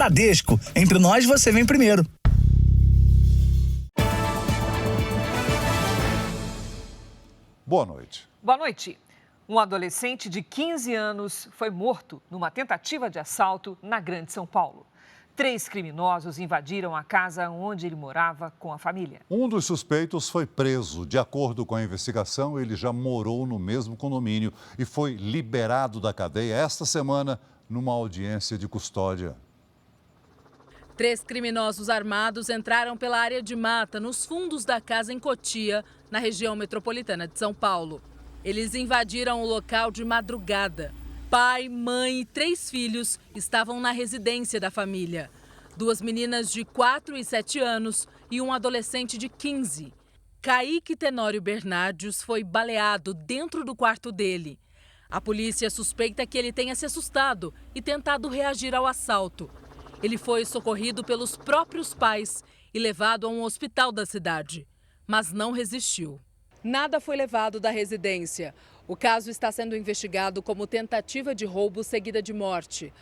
Bradesco, entre nós você vem primeiro. Boa noite. Boa noite. Um adolescente de 15 anos foi morto numa tentativa de assalto na Grande São Paulo. 3 criminosos invadiram a casa onde ele morava com a família. Um dos suspeitos foi preso. De acordo com a investigação, ele já morou no mesmo condomínio e foi liberado da cadeia esta semana numa audiência de custódia. 3 criminosos armados entraram pela área de mata nos fundos da casa em Cotia, na região metropolitana de São Paulo. Eles invadiram o local de madrugada. Pai, mãe e 3 filhos estavam na residência da família. 2 meninas de 4 e 7 anos e um adolescente de 15. Kaique Tenório Bernardios foi baleado dentro do quarto dele. A polícia suspeita que ele tenha se assustado e tentado reagir ao assalto. Ele foi socorrido pelos próprios pais e levado a um hospital da cidade, mas não resistiu. Nada foi levado da residência. O caso está sendo investigado como tentativa de roubo seguida de morte.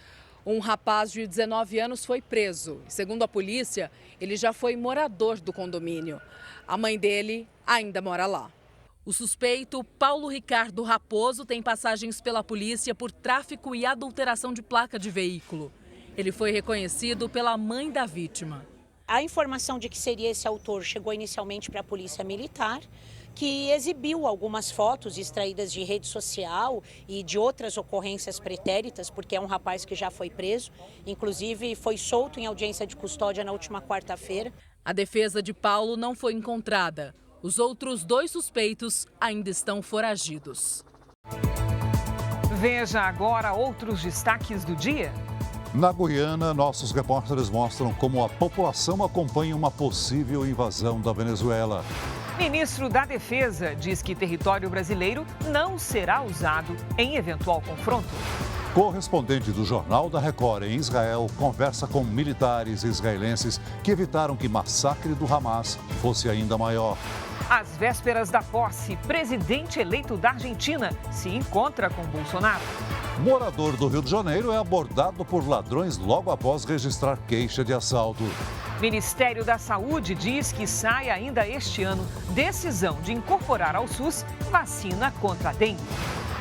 Um rapaz de 19 anos foi preso. Segundo a polícia, ele já foi morador do condomínio. A mãe dele ainda mora lá. O suspeito, Paulo Ricardo Raposo, tem passagens pela polícia por tráfico e adulteração de placa de veículo. Ele foi reconhecido pela mãe da vítima. A informação de que seria esse autor chegou inicialmente para a Polícia Militar, que exibiu algumas fotos extraídas de rede social e de outras ocorrências pretéritas, porque é um rapaz que já foi preso, inclusive foi solto em audiência de custódia na última quarta-feira. A defesa de Paulo não foi encontrada. Os outros 2 suspeitos ainda estão foragidos. Veja agora outros destaques do dia. Na Guiana, nossos repórteres mostram como a população acompanha uma possível invasão da Venezuela. Ministro da Defesa diz que território brasileiro não será usado em eventual confronto. Correspondente do Jornal da Record em Israel conversa com militares israelenses que evitaram que o massacre do Hamas fosse ainda maior. Às vésperas da posse, presidente eleito da Argentina se encontra com Bolsonaro. Morador do Rio de Janeiro é abordado por ladrões logo após registrar queixa de assalto. Ministério da Saúde diz que sai ainda este ano decisão de incorporar ao SUS vacina contra a dengue.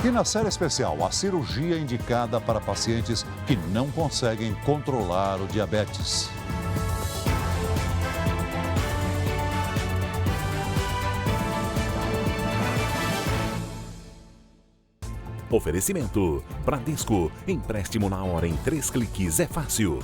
E na série especial, a cirurgia indicada para pacientes que não conseguem controlar o diabetes. Oferecimento Bradesco. Empréstimo na hora em 3 cliques é fácil.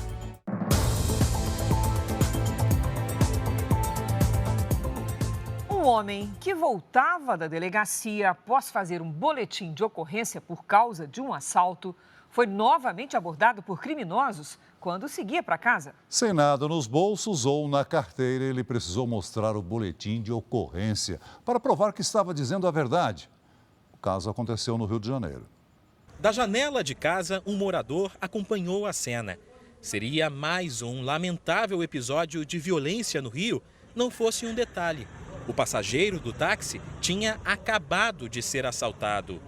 Um homem que voltava da delegacia após fazer um boletim de ocorrência por causa de um assalto foi novamente abordado por criminosos quando seguia para casa. Sem nada nos bolsos ou na carteira, ele precisou mostrar o boletim de ocorrência para provar que estava dizendo a verdade. O caso aconteceu no Rio de Janeiro. Da janela de casa, um morador acompanhou a cena. Seria mais um lamentável episódio de violência no Rio, não fosse um detalhe. O passageiro do táxi tinha acabado de ser assaltado.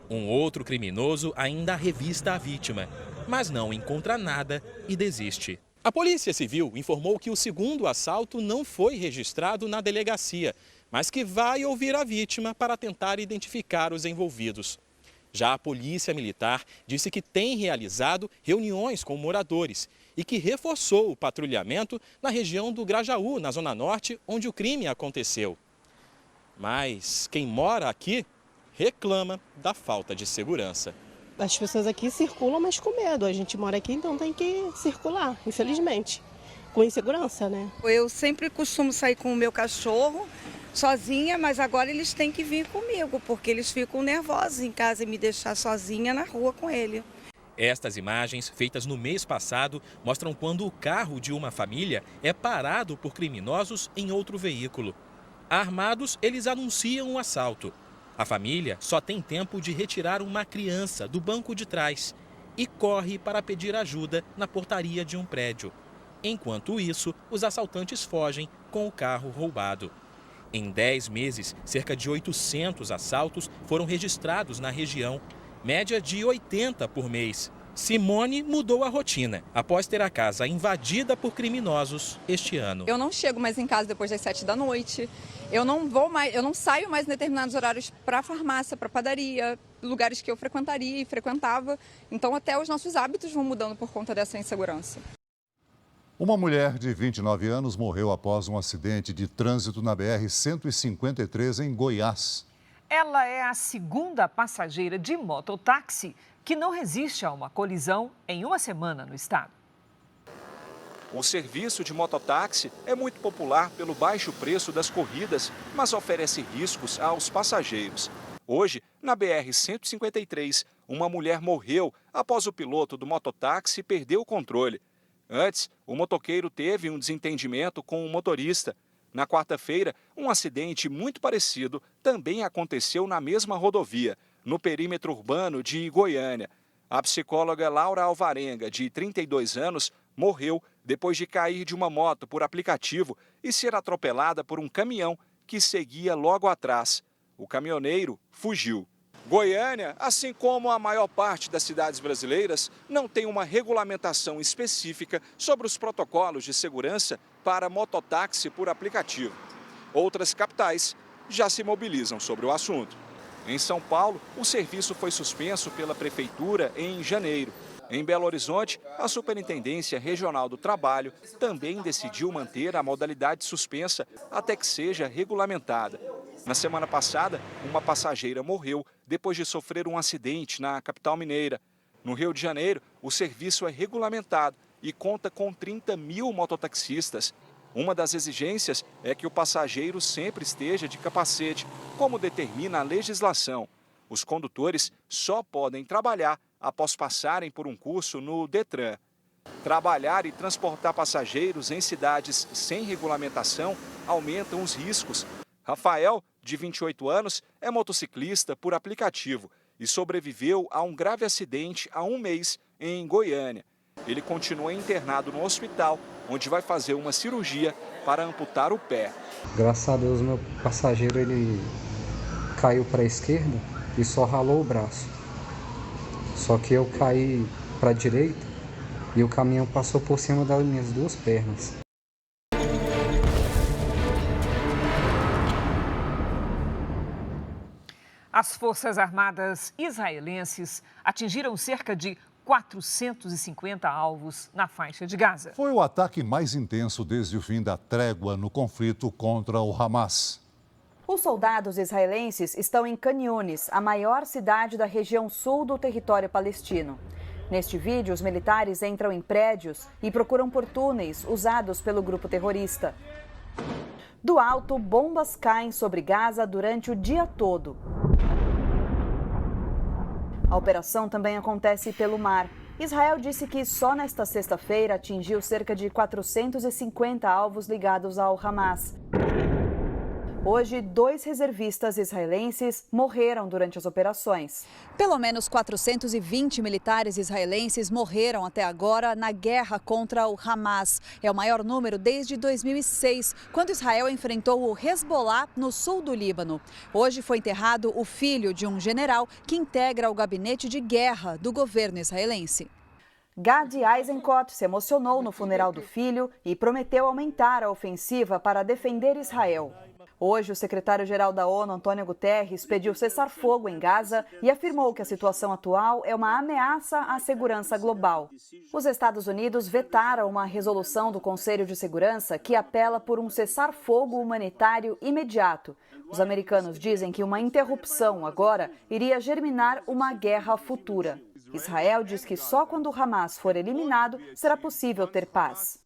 Um outro criminoso ainda revista a vítima, mas não encontra nada e desiste. A Polícia Civil informou que o segundo assalto não foi registrado na delegacia, mas que vai ouvir a vítima para tentar identificar os envolvidos. Já a Polícia Militar disse que tem realizado reuniões com moradores e que reforçou o patrulhamento na região do Grajaú, na Zona Norte, onde o crime aconteceu. Mas quem mora aqui reclama da falta de segurança. As pessoas aqui circulam, mas com medo. A gente mora aqui, então tem que circular, infelizmente. Com insegurança, né? Eu sempre costumo sair com o meu cachorro sozinha, mas agora eles têm que vir comigo, porque eles ficam nervosos em casa e me deixar sozinha na rua com ele. Estas imagens, feitas no mês passado, mostram quando o carro de uma família é parado por criminosos em outro veículo. Armados, eles anunciam um assalto. A família só tem tempo de retirar uma criança do banco de trás e corre para pedir ajuda na portaria de um prédio. Enquanto isso, os assaltantes fogem com o carro roubado. Em 10 meses, cerca de 800 assaltos foram registrados na região, média de 80 por mês. Simone mudou a rotina após ter a casa invadida por criminosos este ano. Eu não chego mais em casa depois das 7 da noite. Eu não saio mais em determinados horários para a farmácia, para a padaria, lugares que eu frequentaria e frequentava. Então até os nossos hábitos vão mudando por conta dessa insegurança. Uma mulher de 29 anos morreu após um acidente de trânsito na BR-153 em Goiás. Ela é a segunda passageira de mototáxi que não resiste a uma colisão em uma semana no estado. O serviço de mototáxi é muito popular pelo baixo preço das corridas, mas oferece riscos aos passageiros. Hoje, na BR-153, uma mulher morreu após o piloto do mototáxi perder o controle. Antes, o motoqueiro teve um desentendimento com o motorista. Na quarta-feira, um acidente muito parecido também aconteceu na mesma rodovia, no perímetro urbano de Goiânia. A psicóloga Laura Alvarenga, de 32 anos, morreu depois de cair de uma moto por aplicativo e ser atropelada por um caminhão que seguia logo atrás. O caminhoneiro fugiu. Goiânia, assim como a maior parte das cidades brasileiras, não tem uma regulamentação específica sobre os protocolos de segurança para mototáxi por aplicativo. Outras capitais já se mobilizam sobre o assunto. Em São Paulo, o serviço foi suspenso pela Prefeitura em janeiro. Em Belo Horizonte, a Superintendência Regional do Trabalho também decidiu manter a modalidade suspensa até que seja regulamentada. Na semana passada, uma passageira morreu depois de sofrer um acidente na capital mineira. No Rio de Janeiro, o serviço é regulamentado e conta com 30 mil mototaxistas. Uma das exigências é que o passageiro sempre esteja de capacete, como determina a legislação. Os condutores só podem trabalhar após passarem por um curso no Detran. Trabalhar e transportar passageiros em cidades sem regulamentação aumentam os riscos. Rafael, de 28 anos, é motociclista por aplicativo e sobreviveu a um grave acidente há um mês em Goiânia. Ele continua internado no hospital, onde vai fazer uma cirurgia para amputar o pé. Graças a Deus, meu passageiro ele caiu para a esquerda e só ralou o braço. Só que eu caí para a direita e o caminhão passou por cima das minhas duas pernas. As Forças Armadas israelenses atingiram cerca de 450 alvos na faixa de Gaza. Foi o ataque mais intenso desde o fim da trégua no conflito contra o Hamas. Os soldados israelenses estão em Khan Yunis, a maior cidade da região sul do território palestino. Neste vídeo, os militares entram em prédios e procuram por túneis usados pelo grupo terrorista. Do alto, bombas caem sobre Gaza durante o dia todo. A operação também acontece pelo mar. Israel disse que só nesta sexta-feira atingiu cerca de 450 alvos ligados ao Hamas. Hoje, 2 reservistas israelenses morreram durante as operações. Pelo menos 420 militares israelenses morreram até agora na guerra contra o Hamas. É o maior número desde 2006, quando Israel enfrentou o Hezbollah no sul do Líbano. Hoje foi enterrado o filho de um general que integra o gabinete de guerra do governo israelense. Gadi Eisenkot se emocionou no funeral do filho e prometeu aumentar a ofensiva para defender Israel. Hoje, o secretário-geral da ONU, Antônio Guterres, pediu cessar-fogo em Gaza e afirmou que a situação atual é uma ameaça à segurança global. Os Estados Unidos vetaram uma resolução do Conselho de Segurança que apela por um cessar-fogo humanitário imediato. Os americanos dizem que uma interrupção agora iria germinar uma guerra futura. Israel diz que só quando o Hamas for eliminado será possível ter paz.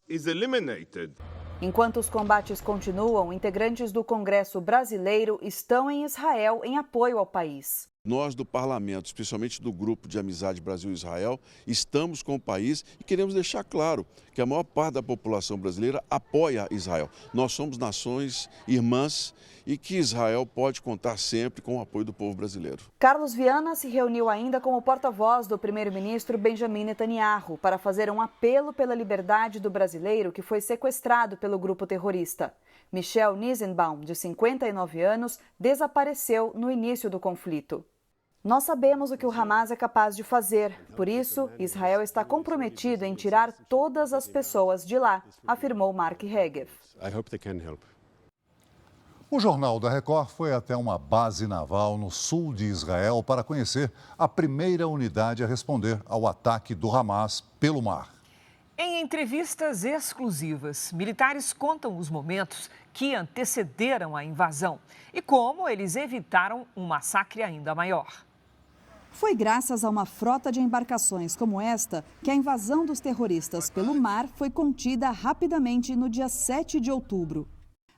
Enquanto os combates continuam, integrantes do Congresso brasileiro estão em Israel em apoio ao país. Nós do parlamento, especialmente do Grupo de Amizade Brasil-Israel, estamos com o país e queremos deixar claro que a maior parte da população brasileira apoia Israel. Nós somos nações irmãs e que Israel pode contar sempre com o apoio do povo brasileiro. Carlos Viana se reuniu ainda com o porta-voz do primeiro-ministro Benjamin Netanyahu para fazer um apelo pela liberdade do brasileiro que foi sequestrado pelo grupo terrorista. Michel Nisenbaum, de 59 anos, desapareceu no início do conflito. Nós sabemos o que o Hamas é capaz de fazer, por isso, Israel está comprometido em tirar todas as pessoas de lá, afirmou Mark Regev. O Jornal da Record foi até uma base naval no sul de Israel para conhecer a primeira unidade a responder ao ataque do Hamas pelo mar. Em entrevistas exclusivas, militares contam os momentos que antecederam a invasão e como eles evitaram um massacre ainda maior. Foi graças a uma frota de embarcações como esta que a invasão dos terroristas pelo mar foi contida rapidamente no dia 7 de outubro.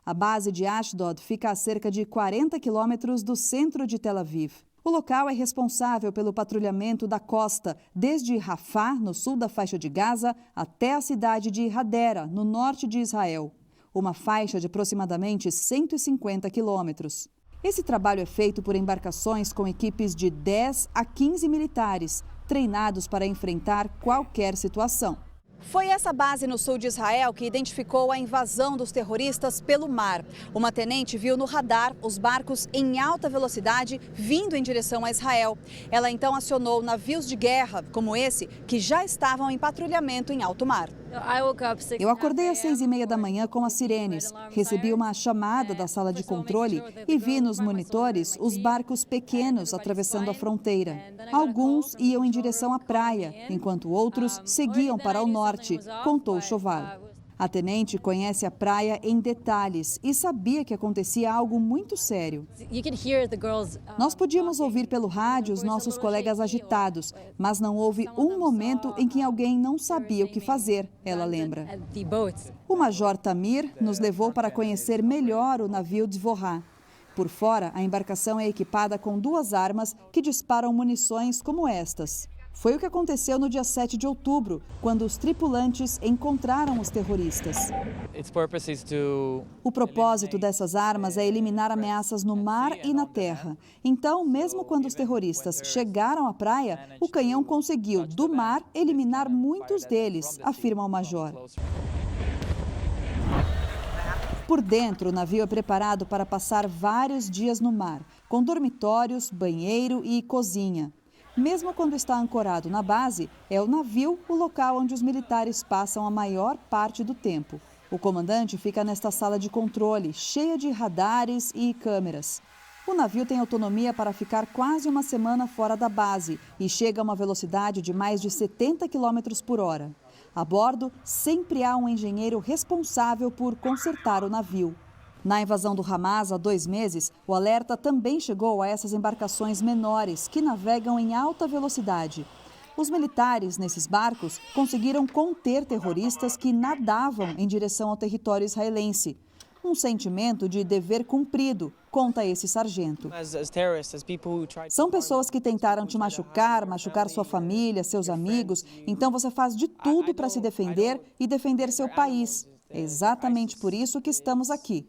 A base de Ashdod fica a cerca de 40 quilômetros do centro de Tel Aviv. O local é responsável pelo patrulhamento da costa, desde Rafah, no sul da faixa de Gaza, até a cidade de Hadera, no norte de Israel. Uma faixa de aproximadamente 150 quilômetros. Esse trabalho é feito por embarcações com equipes de 10 a 15 militares, treinados para enfrentar qualquer situação. Foi essa base no sul de Israel que identificou a invasão dos terroristas pelo mar. Uma tenente viu no radar os barcos em alta velocidade vindo em direção a Israel. Ela então acionou navios de guerra, como esse, que já estavam em patrulhamento em alto mar. Eu acordei às 6h30 da manhã com as sirenes. Recebi uma chamada da sala de controle e vi nos monitores os barcos pequenos atravessando a fronteira. Alguns iam em direção à praia, enquanto outros seguiam para o norte, contou Choval. A tenente conhece a praia em detalhes e sabia que acontecia algo muito sério. Nós podíamos ouvir pelo rádio os nossos colegas agitados, mas não houve um momento em que alguém não sabia o que fazer, ela lembra. O major Tamir nos levou para conhecer melhor o navio Dvorah. Por fora, a embarcação é equipada com 2 armas que disparam munições como estas. Foi o que aconteceu no dia 7 de outubro, quando os tripulantes encontraram os terroristas. O propósito dessas armas é eliminar ameaças no mar e na terra. Então, mesmo quando os terroristas chegaram à praia, o canhão conseguiu, do mar, eliminar muitos deles, afirma o major. Por dentro, o navio é preparado para passar vários dias no mar, com dormitórios, banheiro e cozinha. Mesmo quando está ancorado na base, é o navio o local onde os militares passam a maior parte do tempo. O comandante fica nesta sala de controle, cheia de radares e câmeras. O navio tem autonomia para ficar quase uma semana fora da base e chega a uma velocidade de mais de 70 km por hora. A bordo, sempre há um engenheiro responsável por consertar o navio. Na invasão do Hamas há 2 meses, o alerta também chegou a essas embarcações menores que navegam em alta velocidade. Os militares nesses barcos conseguiram conter terroristas que nadavam em direção ao território israelense. Um sentimento de dever cumprido, conta esse sargento. São pessoas que tentaram te machucar sua família, seus amigos, então você faz de tudo para se defender e defender seu país. É exatamente por isso que estamos aqui.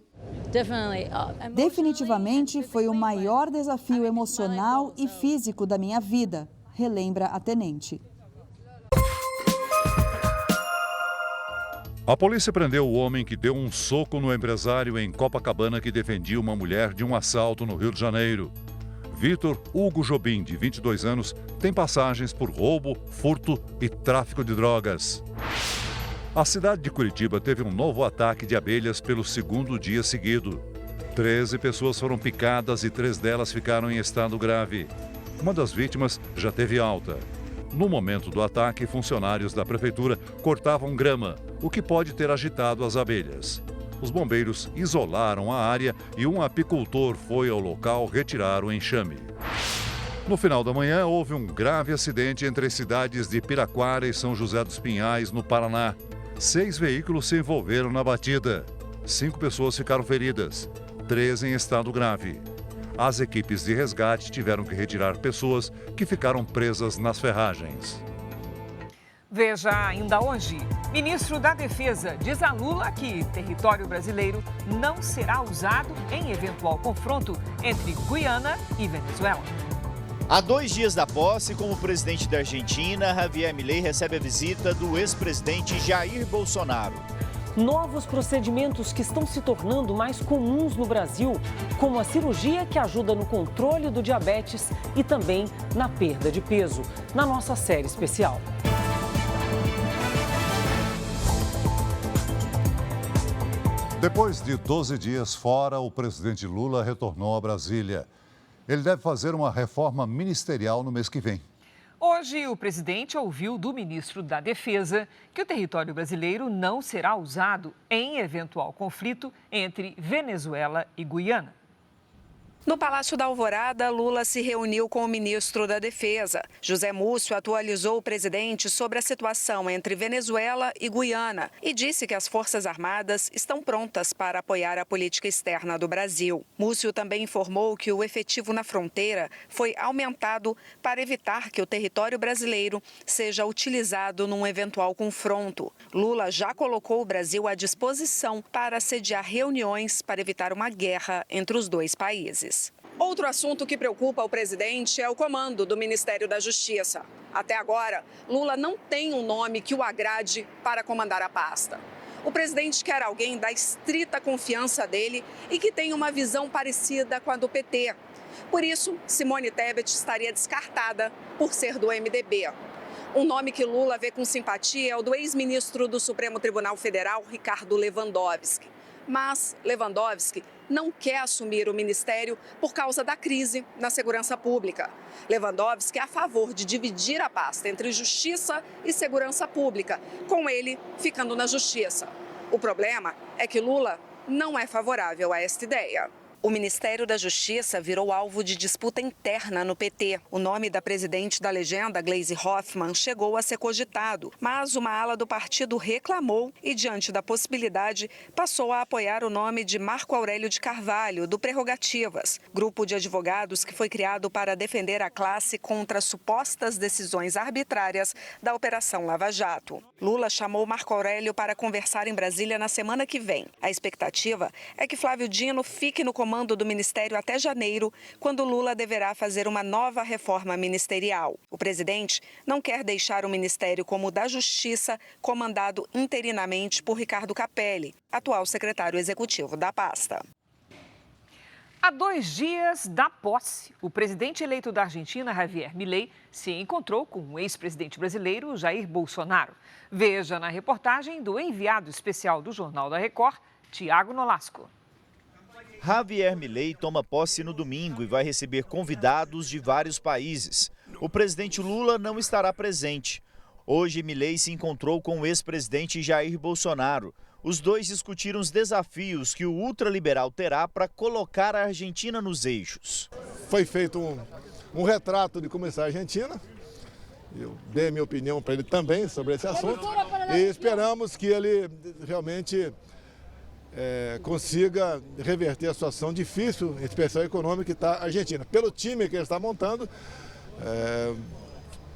Definitivamente foi o maior desafio emocional e físico da minha vida, relembra a tenente. A polícia prendeu o homem que deu um soco no empresário em Copacabana que defendia uma mulher de um assalto no Rio de Janeiro. Vitor Hugo Jobim, de 22 anos, tem passagens por roubo, furto e tráfico de drogas. A cidade de Curitiba teve um novo ataque de abelhas pelo 2º dia seguido. 13 pessoas foram picadas e 3 delas ficaram em estado grave. Uma das vítimas já teve alta. No momento do ataque, funcionários da prefeitura cortavam grama, o que pode ter agitado as abelhas. Os bombeiros isolaram a área e um apicultor foi ao local retirar o enxame. No final da manhã, houve um grave acidente entre as cidades de Piraquara e São José dos Pinhais, no Paraná. 6 veículos se envolveram na batida. 5 pessoas ficaram feridas, 3 em estado grave. As equipes de resgate tiveram que retirar pessoas que ficaram presas nas ferragens. Veja ainda hoje, ministro da Defesa diz a Lula que território brasileiro não será usado em eventual confronto entre Guiana e Venezuela. Há 2 dias da posse, como presidente da Argentina, Javier Milei recebe a visita do ex-presidente Jair Bolsonaro. Novos procedimentos que estão se tornando mais comuns no Brasil, como a cirurgia que ajuda no controle do diabetes e também na perda de peso, na nossa série especial. Depois de 12 dias fora, o presidente Lula retornou a Brasília. Ele deve fazer uma reforma ministerial no mês que vem. Hoje, o presidente ouviu do ministro da Defesa que o território brasileiro não será usado em eventual conflito entre Venezuela e Guiana. No Palácio da Alvorada, Lula se reuniu com o ministro da Defesa. José Múcio atualizou o presidente sobre a situação entre Venezuela e Guiana e disse que as Forças Armadas estão prontas para apoiar a política externa do Brasil. Múcio também informou que o efetivo na fronteira foi aumentado para evitar que o território brasileiro seja utilizado num eventual confronto. Lula já colocou o Brasil à disposição para sediar reuniões para evitar uma guerra entre os dois países. Outro assunto que preocupa o presidente é o comando do Ministério da Justiça. Até agora, Lula não tem um nome que o agrade para comandar a pasta. O presidente quer alguém da estrita confiança dele e que tenha uma visão parecida com a do PT. Por isso, Simone Tebet estaria descartada por ser do MDB. Um nome que Lula vê com simpatia é o do ex-ministro do Supremo Tribunal Federal, Ricardo Lewandowski. Mas Lewandowski não quer assumir o ministério por causa da crise na segurança pública. Lewandowski é a favor de dividir a pasta entre Justiça e Segurança Pública, com ele ficando na Justiça. O problema é que Lula não é favorável a esta ideia. O Ministério da Justiça virou alvo de disputa interna no PT. O nome da presidente da legenda, Gleisi Hoffmann, chegou a ser cogitado, mas uma ala do partido reclamou e, diante da possibilidade, passou a apoiar o nome de Marco Aurélio de Carvalho, do Prerrogativas, grupo de advogados que foi criado para defender a classe contra supostas decisões arbitrárias da Operação Lava Jato. Lula chamou Marco Aurélio para conversar em Brasília na semana que vem. A expectativa é que Flávio Dino fique no comando do Ministério até janeiro, quando Lula deverá fazer uma nova reforma ministerial. O presidente não quer deixar o Ministério como o da Justiça, comandado interinamente por Ricardo Capelli, atual secretário executivo da pasta. Há 2 dias da posse, o presidente eleito da Argentina, Javier Milei, se encontrou com o ex-presidente brasileiro, Jair Bolsonaro. Veja na reportagem do enviado especial do Jornal da Record, Tiago Nolasco. Javier Milei toma posse no domingo e vai receber convidados de vários países. O presidente Lula não estará presente. Hoje, Milei se encontrou com o ex-presidente Jair Bolsonaro. Os dois discutiram os desafios que o ultraliberal terá para colocar a Argentina nos eixos. Foi feito um retrato de como está a Argentina. Eu dei a minha opinião para ele também sobre esse assunto. E esperamos que ele realmente consiga reverter a situação difícil, em especial econômica, que está a Argentina. Pelo time que ele está montando,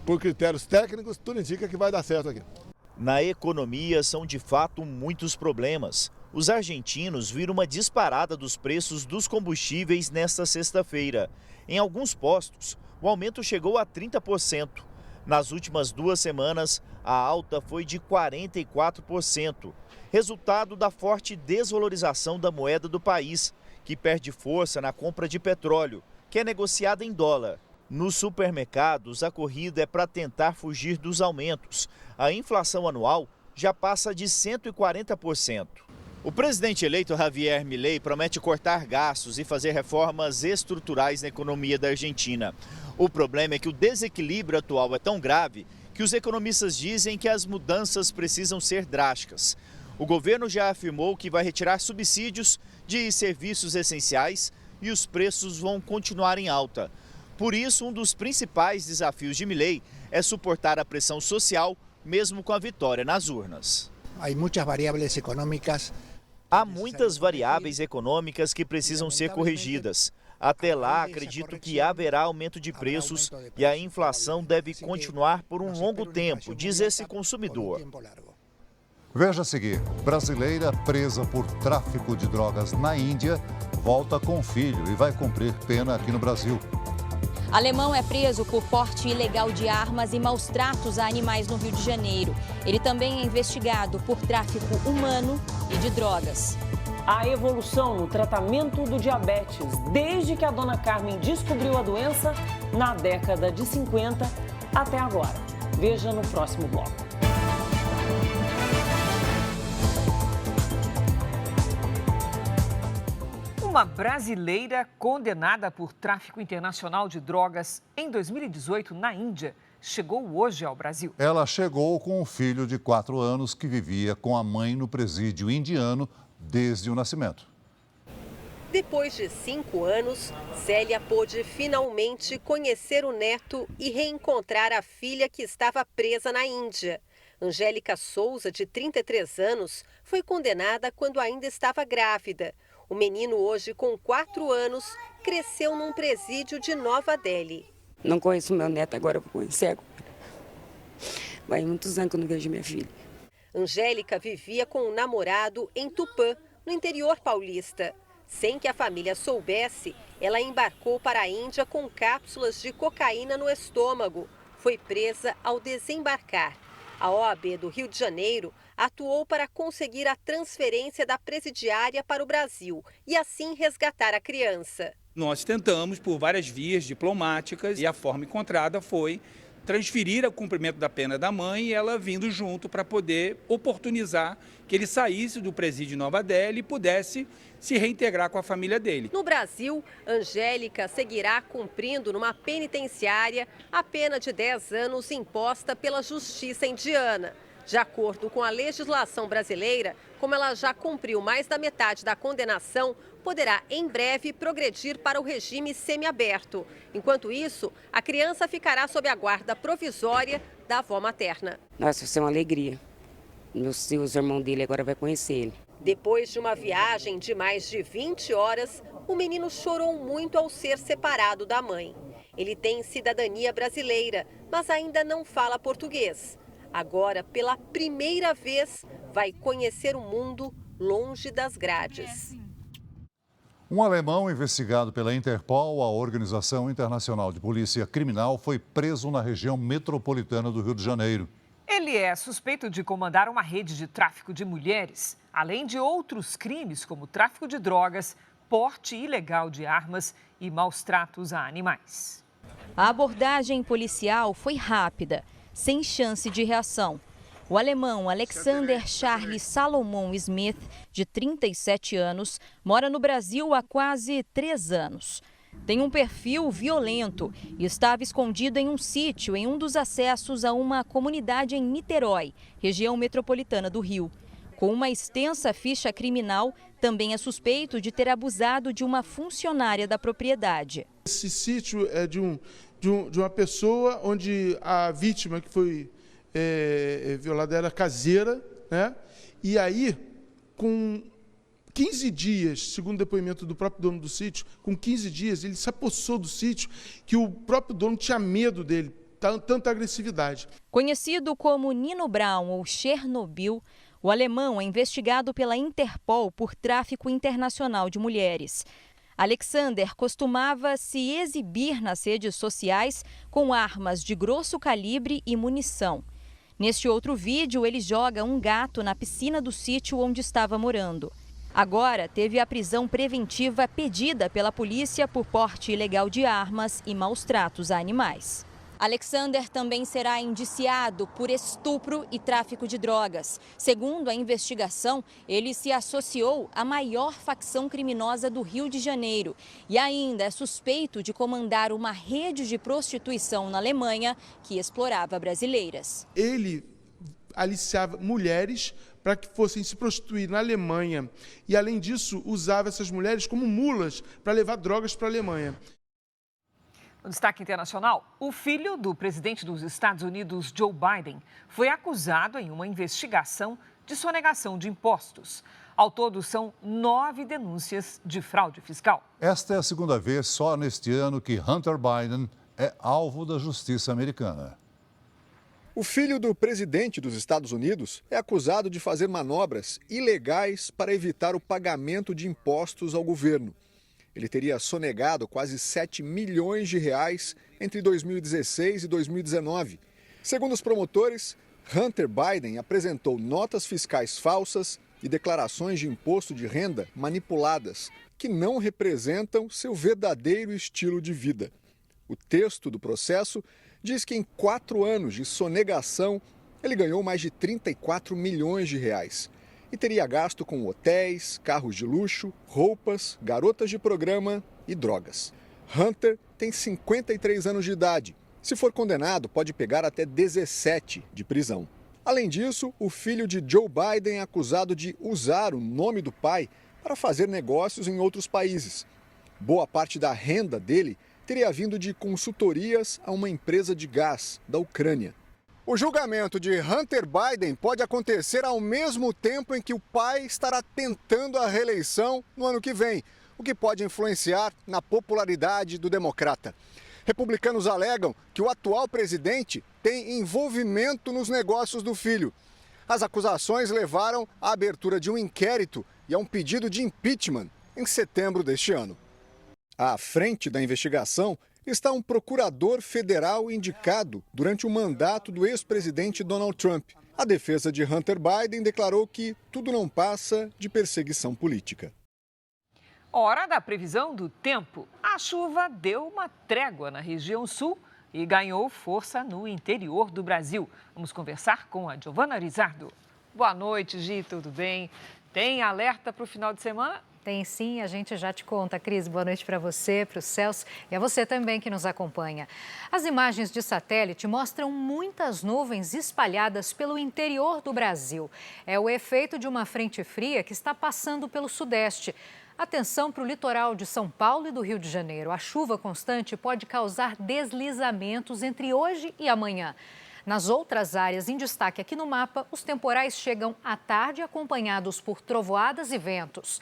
por critérios técnicos, tudo indica que vai dar certo aqui. Na economia, são de fato muitos problemas. Os argentinos viram uma disparada dos preços dos combustíveis nesta sexta-feira. Em alguns postos, o aumento chegou a 30%. Nas últimas 2 semanas, a alta foi de 44%. Resultado da forte desvalorização da moeda do país, que perde força na compra de petróleo, que é negociada em dólar. Nos supermercados, a corrida é para tentar fugir dos aumentos. A inflação anual já passa de 140%. O presidente eleito Javier Milei promete cortar gastos e fazer reformas estruturais na economia da Argentina. O problema é que o desequilíbrio atual é tão grave que os economistas dizem que as mudanças precisam ser drásticas. O governo já afirmou que vai retirar subsídios de serviços essenciais e os preços vão continuar em alta. Por isso, um dos principais desafios de Milei é suportar a pressão social, mesmo com a vitória nas urnas. Há muitas variáveis econômicas que precisam ser corrigidas. Até lá, acredito que haverá aumento de preços e a inflação deve continuar por um longo tempo, diz esse consumidor. Veja a seguir, brasileira presa por tráfico de drogas na Índia volta com filho e vai cumprir pena aqui no Brasil. Alemão é preso por porte ilegal de armas e maus tratos a animais no Rio de Janeiro. Ele também é investigado por tráfico humano e de drogas. A evolução no tratamento do diabetes desde que a dona Carmen descobriu a doença na década de 50 até agora. Veja no próximo bloco. Uma brasileira condenada por tráfico internacional de drogas em 2018 na Índia chegou hoje ao Brasil. Ela chegou com um filho de 4 anos que vivia com a mãe no presídio indiano desde o nascimento. Depois de 5 anos, Célia pôde finalmente conhecer o neto e reencontrar a filha que estava presa na Índia. Angélica Souza, de 33 anos, foi condenada quando ainda estava grávida. O menino, hoje com 4 anos, cresceu num presídio de Nova Delhi. Não conheço meu neto, agora eu vou conhecer agora. Vai muitos anos que eu não vejo minha filha. Angélica vivia com um namorado em Tupã, no interior paulista. Sem que a família soubesse, ela embarcou para a Índia com cápsulas de cocaína no estômago. Foi presa ao desembarcar. A OAB do Rio de Janeiro atuou para conseguir a transferência da presidiária para o Brasil e assim resgatar a criança. Nós tentamos por várias vias diplomáticas e a forma encontrada foi transferir o cumprimento da pena da mãe e ela vindo junto para poder oportunizar que ele saísse do presídio de Nova Delhi e pudesse se reintegrar com a família dele. No Brasil, Angélica seguirá cumprindo numa penitenciária a pena de 10 anos imposta pela justiça indiana. De acordo com a legislação brasileira, como ela já cumpriu mais da metade da condenação, poderá em breve progredir para o regime semiaberto. Enquanto isso, a criança ficará sob a guarda provisória da avó materna. Nossa, isso é uma alegria. Os irmãos dele agora vai conhecer ele. Depois de uma viagem de mais de 20 horas, o menino chorou muito ao ser separado da mãe. Ele tem cidadania brasileira, mas ainda não fala português. Agora, pela primeira vez, vai conhecer o mundo longe das grades. Um alemão investigado pela Interpol, a Organização Internacional de Polícia Criminal, foi preso na região metropolitana do Rio de Janeiro. Ele é suspeito de comandar uma rede de tráfico de mulheres, além de outros crimes como tráfico de drogas, porte ilegal de armas e maus tratos a animais. A abordagem policial foi rápida, sem chance de reação. O alemão Alexander Charles Salomon Smith, de 37 anos, mora no Brasil há quase 3 anos. Tem um perfil violento e estava escondido em um sítio em um dos acessos a uma comunidade em Niterói, região metropolitana do Rio. Com uma extensa ficha criminal, também é suspeito de ter abusado de uma funcionária da propriedade. Esse sítio é de uma pessoa onde a vítima que foi violada era caseira, né? E aí, com 15 dias, segundo o depoimento do próprio dono do sítio, com 15 dias ele se apossou do sítio que o próprio dono tinha medo dele, tanta agressividade. Conhecido como Nino Brown ou Chernobyl, o alemão é investigado pela Interpol por tráfico internacional de mulheres. Alexander costumava se exibir nas redes sociais com armas de grosso calibre e munição. Neste outro vídeo, ele joga um gato na piscina do sítio onde estava morando. Agora, teve a prisão preventiva pedida pela polícia por porte ilegal de armas e maus tratos a animais. Alexander também será indiciado por estupro e tráfico de drogas. Segundo a investigação, ele se associou à maior facção criminosa do Rio de Janeiro e ainda é suspeito de comandar uma rede de prostituição na Alemanha que explorava brasileiras. Ele aliciava mulheres para que fossem se prostituir na Alemanha e, além disso, usava essas mulheres como mulas para levar drogas para a Alemanha. No destaque internacional, o filho do presidente dos Estados Unidos, Joe Biden, foi acusado em uma investigação de sonegação de impostos. Ao todo, são 9 denúncias de fraude fiscal. Esta é a segunda vez só neste ano que Hunter Biden é alvo da justiça americana. O filho do presidente dos Estados Unidos é acusado de fazer manobras ilegais para evitar o pagamento de impostos ao governo. Ele teria sonegado quase 7 milhões de reais entre 2016 e 2019. Segundo os promotores, Hunter Biden apresentou notas fiscais falsas e declarações de imposto de renda manipuladas, que não representam seu verdadeiro estilo de vida. O texto do processo diz que em 4 anos de sonegação, ele ganhou mais de 34 milhões de reais e teria gasto com hotéis, carros de luxo, roupas, garotas de programa e drogas. Hunter tem 53 anos de idade. Se for condenado, pode pegar até 17 de prisão. Além disso, o filho de Joe Biden é acusado de usar o nome do pai para fazer negócios em outros países. Boa parte da renda dele teria vindo de consultorias a uma empresa de gás da Ucrânia. O julgamento de Hunter Biden pode acontecer ao mesmo tempo em que o pai estará tentando a reeleição no ano que vem, o que pode influenciar na popularidade do democrata. Republicanos alegam que o atual presidente tem envolvimento nos negócios do filho. As acusações levaram à abertura de um inquérito e a um pedido de impeachment em setembro deste ano. À frente da investigação está um procurador federal indicado durante o mandato do ex-presidente Donald Trump. A defesa de Hunter Biden declarou que tudo não passa de perseguição política. Hora da previsão do tempo. A chuva deu uma trégua na região sul e ganhou força no interior do Brasil. Vamos conversar com a Giovana Rizardo. Boa noite, Gi, tudo bem? Tem alerta para o final de semana? Tem sim, a gente já te conta. Cris, boa noite para você, para o Celso e a você também que nos acompanha. As imagens de satélite mostram muitas nuvens espalhadas pelo interior do Brasil. É o efeito de uma frente fria que está passando pelo sudeste. Atenção para o litoral de São Paulo e do Rio de Janeiro. A chuva constante pode causar deslizamentos entre hoje e amanhã. Nas outras áreas em destaque aqui no mapa, os temporais chegam à tarde acompanhados por trovoadas e ventos.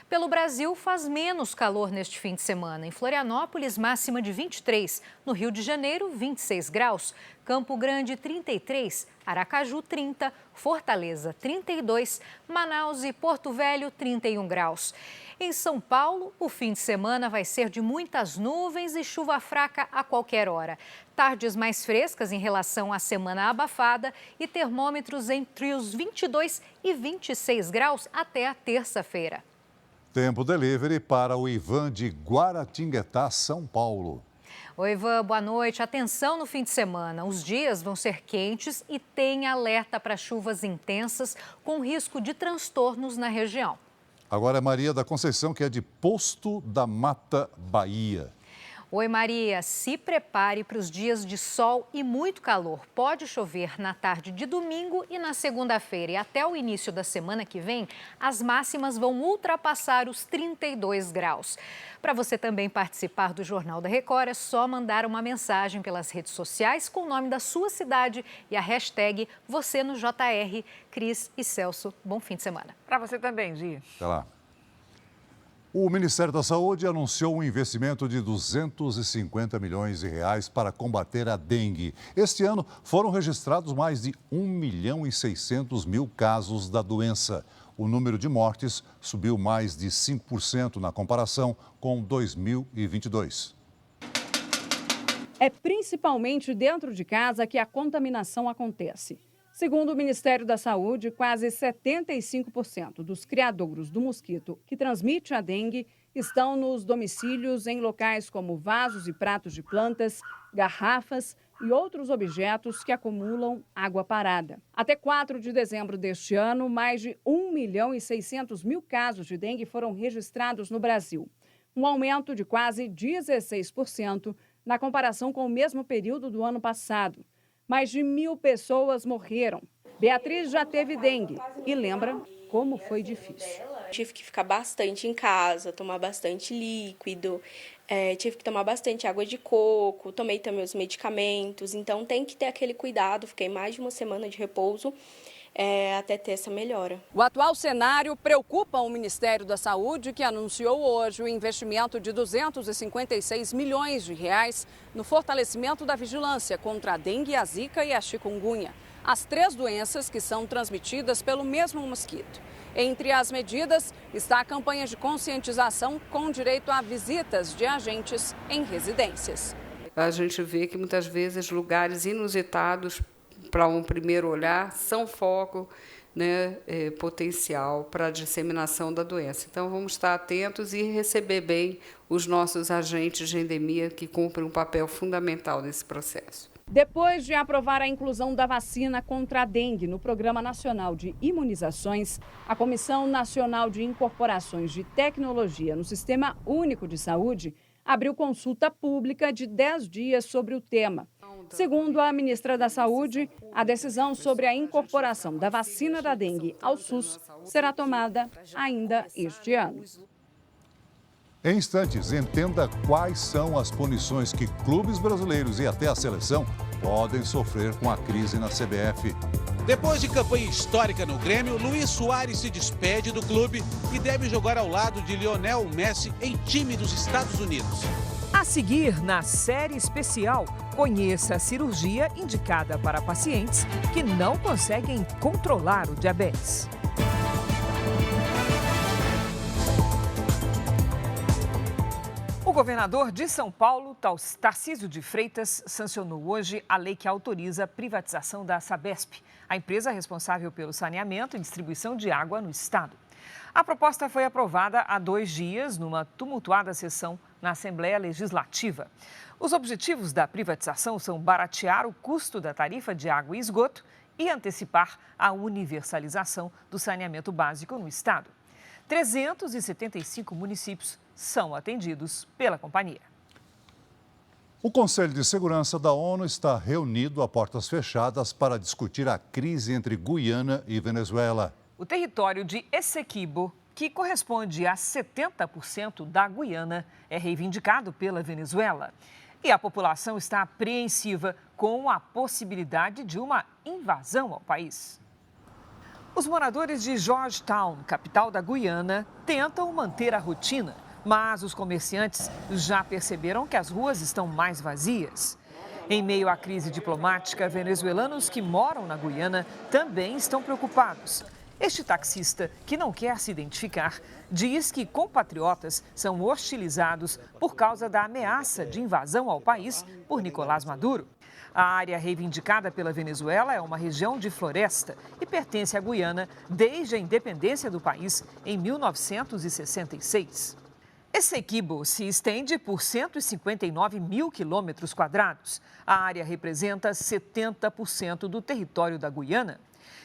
Pelo Brasil, faz menos calor neste fim de semana. Em Florianópolis, máxima de 23. No Rio de Janeiro, 26 graus. Campo Grande, 33. Aracaju, 30. Fortaleza, 32. Manaus e Porto Velho, 31 graus. Em São Paulo, o fim de semana vai ser de muitas nuvens e chuva fraca a qualquer hora. Tardes mais frescas em relação à semana abafada e termômetros entre os 22 e 26 graus até a terça-feira. Tempo delivery para o Ivan de Guaratinguetá, São Paulo. Oi, Ivan, boa noite. Atenção no fim de semana. Os dias vão ser quentes e tem alerta para chuvas intensas com risco de transtornos na região. Agora é Maria da Conceição, que é de Posto da Mata, Bahia. Oi, Maria. Se prepare para os dias de sol e muito calor. Pode chover na tarde de domingo e na segunda-feira. E até o início da semana que vem, as máximas vão ultrapassar os 32 graus. Para você também participar do Jornal da Record, é só mandar uma mensagem pelas redes sociais com o nome da sua cidade e a hashtag você no JR. Cris e Celso, bom fim de semana. Para você também, Gi. Até lá. O Ministério da Saúde anunciou um investimento de 250 milhões de reais para combater a dengue. Este ano foram registrados mais de 1.600.000 casos da doença. O número de mortes subiu mais de 5% na comparação com 2022. É principalmente dentro de casa que a contaminação acontece. Segundo o Ministério da Saúde, quase 75% dos criadouros do mosquito que transmite a dengue estão nos domicílios em locais como vasos e pratos de plantas, garrafas e outros objetos que acumulam água parada. Até 4 de dezembro deste ano, mais de 1.600.000 casos de dengue foram registrados no Brasil, um aumento de quase 16% na comparação com o mesmo período do ano passado. Mais de 1.000 pessoas morreram. Beatriz já teve dengue e lembra como foi difícil. Tive que ficar bastante em casa, tomar bastante líquido, tive que tomar bastante água de coco, tomei também os medicamentos, então tem que ter aquele cuidado. Fiquei mais de uma semana de repouso. até ter essa melhora. O atual cenário preocupa o Ministério da Saúde, que anunciou hoje o investimento de 256 milhões de reais no fortalecimento da vigilância contra a dengue, a zika e a chikungunya, as 3 doenças que são transmitidas pelo mesmo mosquito. Entre as medidas está a campanha de conscientização com direito a visitas de agentes em residências. A gente vê que muitas vezes lugares inusitados, para um primeiro olhar, são foco, né, potencial para a disseminação da doença. Então, vamos estar atentos e receber bem os nossos agentes de endemia, que cumprem um papel fundamental nesse processo. Depois de aprovar a inclusão da vacina contra a dengue no Programa Nacional de Imunizações, a Comissão Nacional de Incorporações de Tecnologia no Sistema Único de Saúde abriu consulta pública de 10 dias sobre o tema. Segundo a ministra da Saúde, a decisão sobre a incorporação da vacina da dengue ao SUS será tomada ainda este ano. Em instantes, entenda quais são as punições que clubes brasileiros e até a seleção podem sofrer com a crise na CBF. Depois de campanha histórica no Grêmio, Luiz Soares se despede do clube e deve jogar ao lado de Lionel Messi em time dos Estados Unidos. A seguir, na série especial, conheça a cirurgia indicada para pacientes que não conseguem controlar o diabetes. O governador de São Paulo, Tarcísio de Freitas, sancionou hoje a lei que autoriza a privatização da Sabesp, a empresa responsável pelo saneamento e distribuição de água no estado. A proposta foi aprovada há 2 dias, numa tumultuada sessão na Assembleia Legislativa. Os objetivos da privatização são baratear o custo da tarifa de água e esgoto e antecipar a universalização do saneamento básico no estado. 375 municípios são atendidos pela companhia. O Conselho de Segurança da ONU está reunido a portas fechadas para discutir a crise entre Guiana e Venezuela. O território de Essequibo, que corresponde a 70% da Guiana, é reivindicado pela Venezuela. E a população está apreensiva com a possibilidade de uma invasão ao país. Os moradores de Georgetown, capital da Guiana, tentam manter a rotina, mas os comerciantes já perceberam que as ruas estão mais vazias. Em meio à crise diplomática, venezuelanos que moram na Guiana também estão preocupados. Este taxista, que não quer se identificar, diz que compatriotas são hostilizados por causa da ameaça de invasão ao país por Nicolás Maduro. A área reivindicada pela Venezuela é uma região de floresta e pertence à Guiana desde a independência do país em 1966. Essequibo se estende por 159 mil quilômetros quadrados. A área representa 70% do território da Guiana.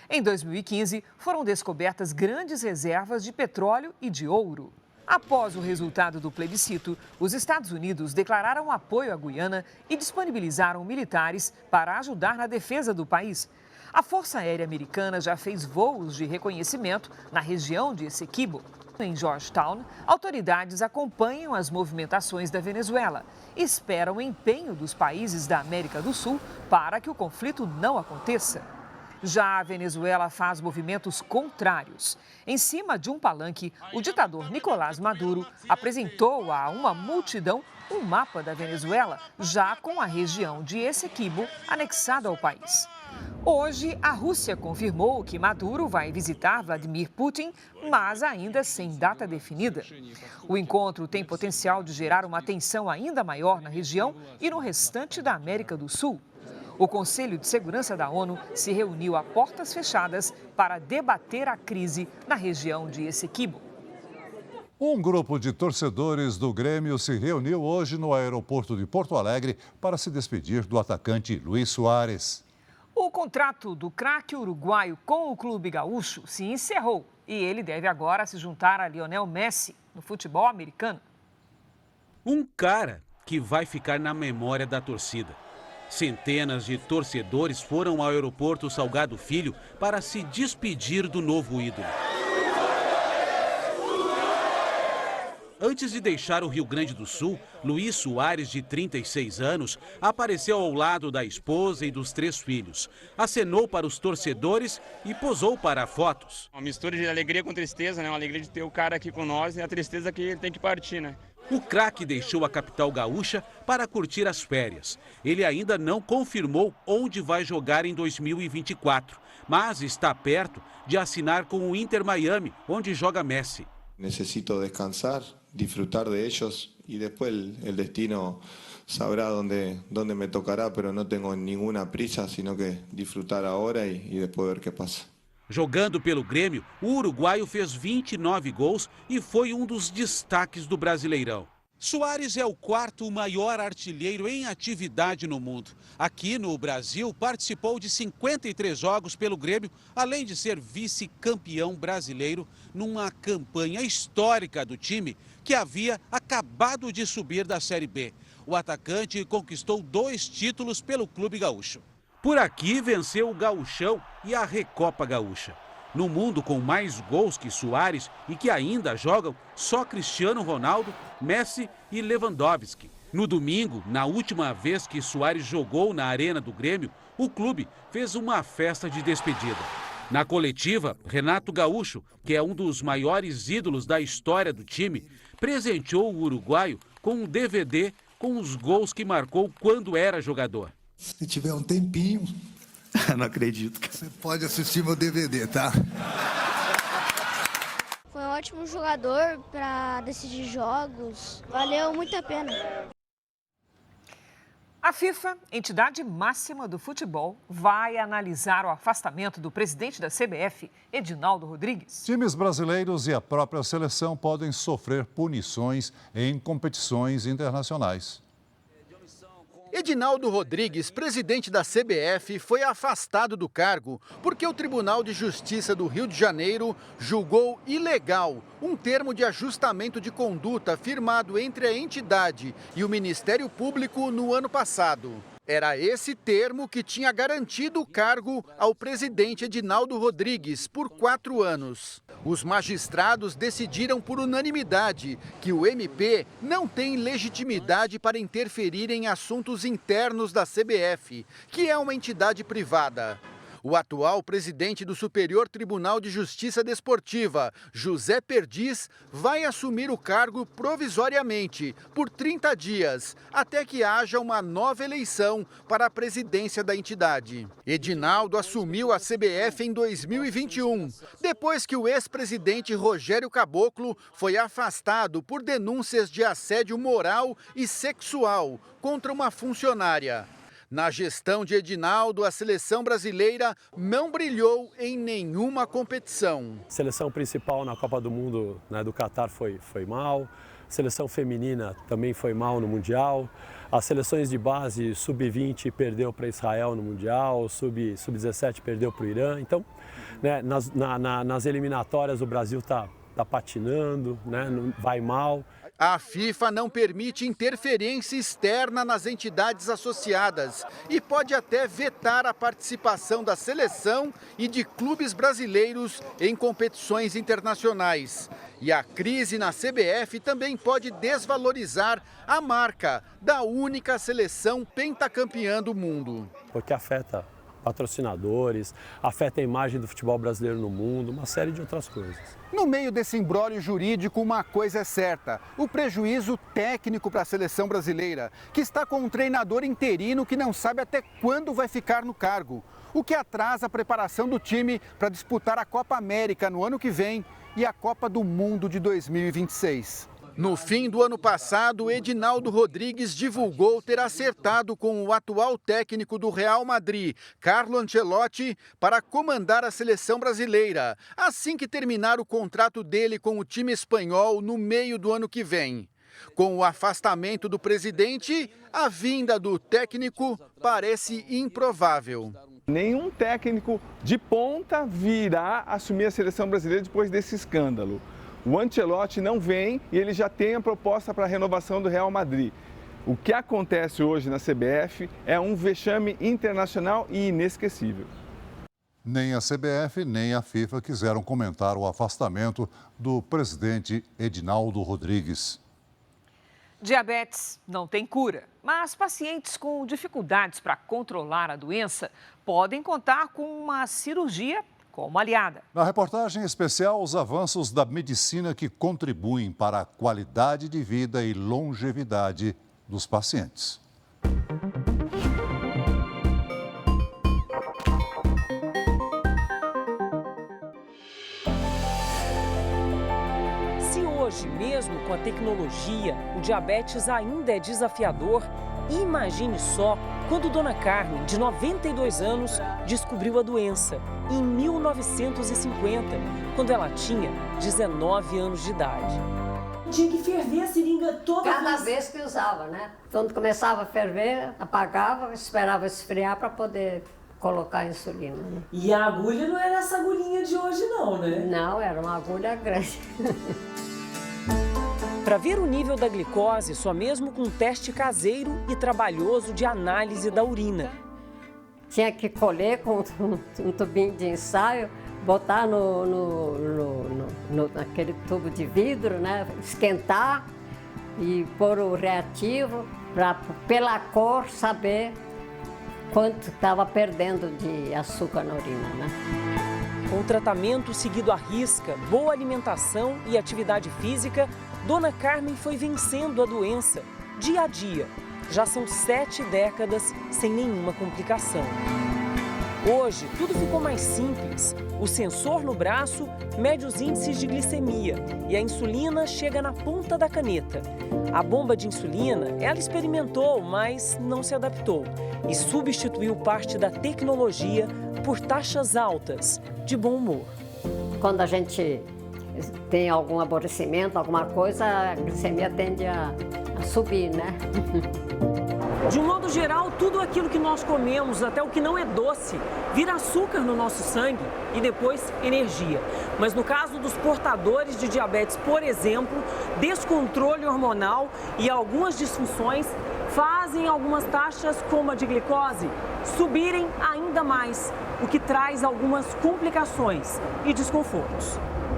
Em 2015, foram descobertas grandes reservas de petróleo e de ouro. Após o resultado do plebiscito, os Estados Unidos declararam apoio à Guiana e disponibilizaram militares para ajudar na defesa do país. A Força Aérea Americana já fez voos de reconhecimento na região de Essequibo. Em Georgetown, autoridades acompanham as movimentações da Venezuela e esperam o empenho dos países da América do Sul para que o conflito não aconteça. Já a Venezuela faz movimentos contrários. Em cima de um palanque, o ditador Nicolás Maduro apresentou a uma multidão um mapa da Venezuela, já com a região de Essequibo anexada ao país. Hoje, a Rússia confirmou que Maduro vai visitar Vladimir Putin, mas ainda sem data definida. O encontro tem potencial de gerar uma tensão ainda maior na região e no restante da América do Sul. O Conselho de Segurança da ONU se reuniu a portas fechadas para debater a crise na região de Essequibo. Um grupo de torcedores do Grêmio se reuniu hoje no aeroporto de Porto Alegre para se despedir do atacante Luiz Soares. O contrato do craque uruguaio com o clube gaúcho se encerrou e ele deve agora se juntar a Lionel Messi no futebol americano. Um cara que vai ficar na memória da torcida. Centenas de torcedores foram ao aeroporto Salgado Filho para se despedir do novo ídolo. Antes de deixar o Rio Grande do Sul, Luiz Soares, de 36 anos, apareceu ao lado da esposa e dos 3 filhos. Acenou para os torcedores e posou para fotos. Uma mistura de alegria com tristeza, né? Uma alegria de ter o cara aqui com nós e a tristeza que ele tem que partir, né? O craque deixou a capital gaúcha para curtir as férias. Ele ainda não confirmou onde vai jogar em 2024, mas está perto de assinar com o Inter Miami, onde joga Messi. Necesito descansar, disfrutar de ellos y después el destino sabrá dónde me tocará, pero no tengo ninguna prisa, sino que disfrutar ahora y después ver qué pasa. Jogando pelo Grêmio, o uruguaio fez 29 gols e foi um dos destaques do Brasileirão. Soares é o 4º maior artilheiro em atividade no mundo. Aqui no Brasil, participou de 53 jogos pelo Grêmio, além de ser vice-campeão brasileiro numa campanha histórica do time que havia acabado de subir da Série B. O atacante conquistou 2 títulos pelo Clube Gaúcho. Por aqui venceu o Gauchão e a Recopa Gaúcha. No mundo com mais gols que Soares e que ainda jogam só Cristiano Ronaldo, Messi e Lewandowski. No domingo, na última vez que Soares jogou na arena do Grêmio, o clube fez uma festa de despedida. Na coletiva, Renato Gaúcho, que é um dos maiores ídolos da história do time, presenteou o uruguaio com um DVD com os gols que marcou quando era jogador. Se tiver um tempinho... Não acredito. Você pode assistir meu DVD, tá? Foi um ótimo jogador para decidir jogos. Valeu muito a pena. A FIFA, entidade máxima do futebol, vai analisar o afastamento do presidente da CBF, Edinaldo Rodrigues. Times brasileiros e a própria seleção podem sofrer punições em competições internacionais. Edinaldo Rodrigues, presidente da CBF, foi afastado do cargo porque o Tribunal de Justiça do Rio de Janeiro julgou ilegal um termo de ajustamento de conduta firmado entre a entidade e o Ministério Público no ano passado. Era esse termo que tinha garantido o cargo ao presidente Edinaldo Rodrigues por 4 anos. Os magistrados decidiram por unanimidade que o MP não tem legitimidade para interferir em assuntos internos da CBF, que é uma entidade privada. O atual presidente do Superior Tribunal de Justiça Desportiva, José Perdiz, vai assumir o cargo provisoriamente por 30 dias, até que haja uma nova eleição para a presidência da entidade. Edinaldo assumiu a CBF em 2021, depois que o ex-presidente Rogério Caboclo foi afastado por denúncias de assédio moral e sexual contra uma funcionária. Na gestão de Edinaldo, a seleção brasileira não brilhou em nenhuma competição. A seleção principal na Copa do Mundo, né, do Catar foi mal, a seleção feminina também foi mal no Mundial, as seleções de base sub-20 perdeu para Israel no Mundial, sub-17 perdeu para o Irã. Então, né, nas eliminatórias o Brasil está patinando, né, vai mal. A FIFA não permite interferência externa nas entidades associadas e pode até vetar a participação da seleção e de clubes brasileiros em competições internacionais. E a crise na CBF também pode desvalorizar a marca da única seleção pentacampeã do mundo. Porque afeta patrocinadores, afeta a imagem do futebol brasileiro no mundo, uma série de outras coisas. No meio desse imbróglio jurídico, uma coisa é certa: o prejuízo técnico para a seleção brasileira, que está com um treinador interino que não sabe até quando vai ficar no cargo, o que atrasa a preparação do time para disputar a Copa América no ano que vem e a Copa do Mundo de 2026. No fim do ano passado, Edinaldo Rodrigues divulgou ter acertado com o atual técnico do Real Madrid, Carlo Ancelotti, para comandar a seleção brasileira, assim que terminar o contrato dele com o time espanhol no meio do ano que vem. Com o afastamento do presidente, a vinda do técnico parece improvável. Nenhum técnico de ponta virá assumir a seleção brasileira depois desse escândalo. O Ancelotti não vem e ele já tem a proposta para a renovação do Real Madrid. O que acontece hoje na CBF é um vexame internacional e inesquecível. Nem a CBF nem a FIFA quiseram comentar o afastamento do presidente Edinaldo Rodrigues. Diabetes não tem cura, mas pacientes com dificuldades para controlar a doença podem contar com uma cirurgia como aliada. Na reportagem especial, os avanços da medicina que contribuem para a qualidade de vida e longevidade dos pacientes. Hoje, mesmo com a tecnologia, o diabetes ainda é desafiador. Imagine só quando Dona Carmen, de 92 anos, descobriu a doença, em 1950, quando ela tinha 19 anos de idade. Tinha que ferver a seringa toda Cada vez que usava, né? Quando começava a ferver, apagava, esperava esfriar para poder colocar a insulina. Né? E a agulha não era essa agulhinha de hoje não, né? Não, era uma agulha grande. Para ver o nível da glicose, só mesmo com um teste caseiro e trabalhoso de análise da urina. Tinha que colher com um tubinho de ensaio, botar naquele tubo de vidro, né? Esquentar e pôr o reativo para, pela cor, saber quanto estava perdendo de açúcar na urina, né? Com o tratamento seguido à risca, boa alimentação e atividade física, Dona Carmen foi vencendo a doença dia a dia. Já são 7 décadas sem nenhuma complicação. Hoje, tudo ficou mais simples. O sensor no braço mede os índices de glicemia e a insulina chega na ponta da caneta. A bomba de insulina, ela experimentou, mas não se adaptou e substituiu parte da tecnologia por taxas altas de bom humor. Quando a gente tem algum aborrecimento, alguma coisa, a glicemia tende a subir, né? De um modo geral, tudo aquilo que nós comemos, até o que não é doce, vira açúcar no nosso sangue e depois energia. Mas no caso dos portadores de diabetes, por exemplo, descontrole hormonal e algumas disfunções fazem algumas taxas, como a de glicose, subirem ainda mais, o que traz algumas complicações e desconfortos.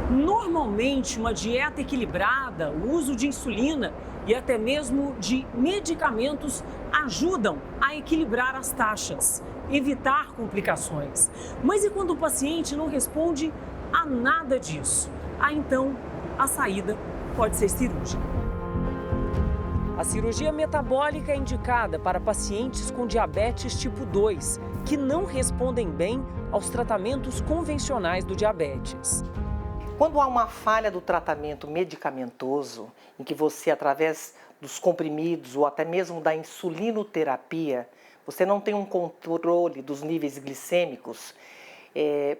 Normalmente, uma dieta equilibrada, o uso de insulina e até mesmo de medicamentos ajudam a equilibrar as taxas, evitar complicações. Mas e quando o paciente não responde a nada disso? Aí então, a saída pode ser cirúrgica. A cirurgia metabólica é indicada para pacientes com diabetes tipo 2, que não respondem bem aos tratamentos convencionais do diabetes. Quando há uma falha do tratamento medicamentoso, em que você, através dos comprimidos ou até mesmo da insulinoterapia, você não tem um controle dos níveis glicêmicos,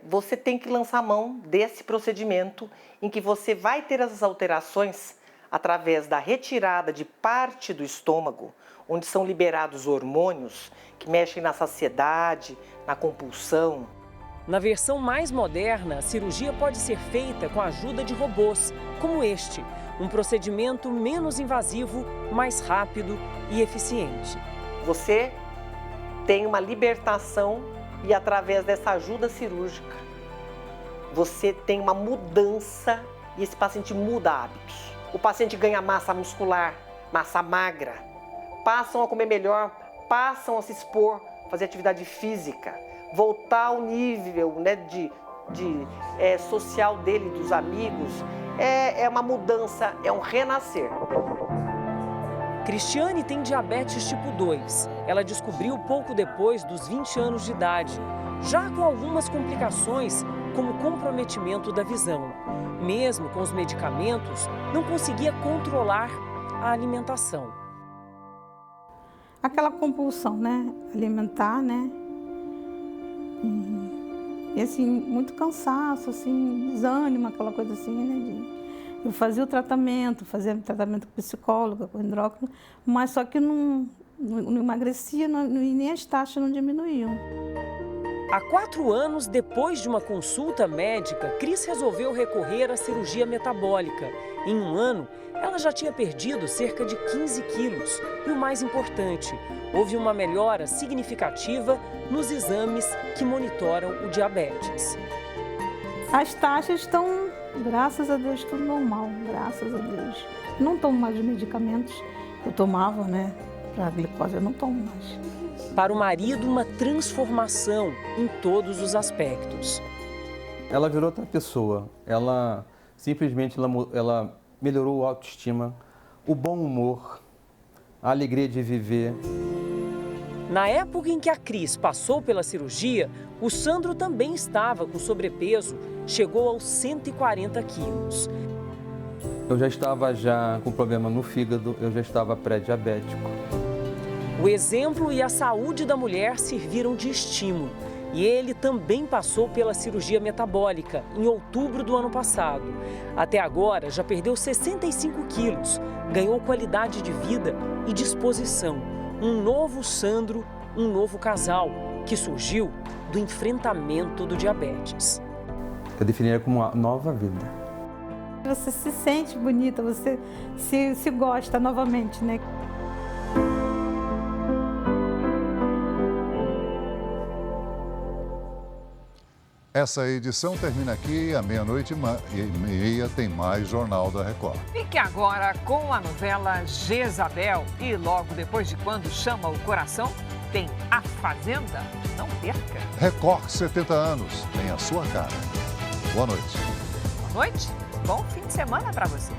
você tem que lançar mão desse procedimento em que você vai ter as alterações através da retirada de parte do estômago, onde são liberados hormônios que mexem na saciedade, na compulsão. Na versão mais moderna, a cirurgia pode ser feita com a ajuda de robôs, como este, um procedimento menos invasivo, mais rápido e eficiente. Você tem uma libertação e através dessa ajuda cirúrgica, você tem uma mudança e esse paciente muda hábitos. O paciente ganha massa muscular, massa magra, passam a comer melhor, passam a se expor, fazer atividade física, voltar ao nível, né, social dele, dos amigos. É uma mudança, é um renascer. Cristiane tem diabetes tipo 2. Ela descobriu pouco depois dos 20 anos de idade, já com algumas complicações, como comprometimento da visão. Mesmo com os medicamentos, não conseguia controlar a alimentação. Aquela compulsão, né, alimentar, né? E assim, muito cansaço, assim, desânimo, aquela coisa assim, né? Eu fazia o tratamento, com psicóloga, com endócrino, mas só que não emagrecia e nem as taxas não diminuíam. Há 4 anos, depois de uma consulta médica, Cris resolveu recorrer à cirurgia metabólica. Em 1 ano, ela já tinha perdido cerca de 15 quilos. E o mais importante, houve uma melhora significativa nos exames que monitoram o diabetes. As taxas estão, graças a Deus, tudo normal, graças a Deus. Não tomo mais os medicamentos que eu tomava, né, para a glicose, eu não tomo mais. Para o marido, uma transformação em todos os aspectos. Ela virou outra pessoa. Ela simplesmente ela melhorou a autoestima, o bom humor, a alegria de viver. Na época em que a Cris passou pela cirurgia, o Sandro também estava com sobrepeso, chegou aos 140 quilos. Eu já estava com problema no fígado, eu já estava pré-diabético. O exemplo e a saúde da mulher serviram de estímulo. E ele também passou pela cirurgia metabólica em outubro do ano passado. Até agora já perdeu 65 quilos, ganhou qualidade de vida e disposição. Um novo Sandro, um novo casal que surgiu do enfrentamento do diabetes. Eu definiria como uma nova vida. Você se sente bonita, você se gosta novamente, né? Essa edição termina aqui, à 00:30 tem mais Jornal da Record. Fique agora com a novela Jezabel e logo depois de Quando Chama o Coração, tem A Fazenda. Não perca. Record 70 anos, tem a sua cara. Boa noite. Boa noite, bom fim de semana para você.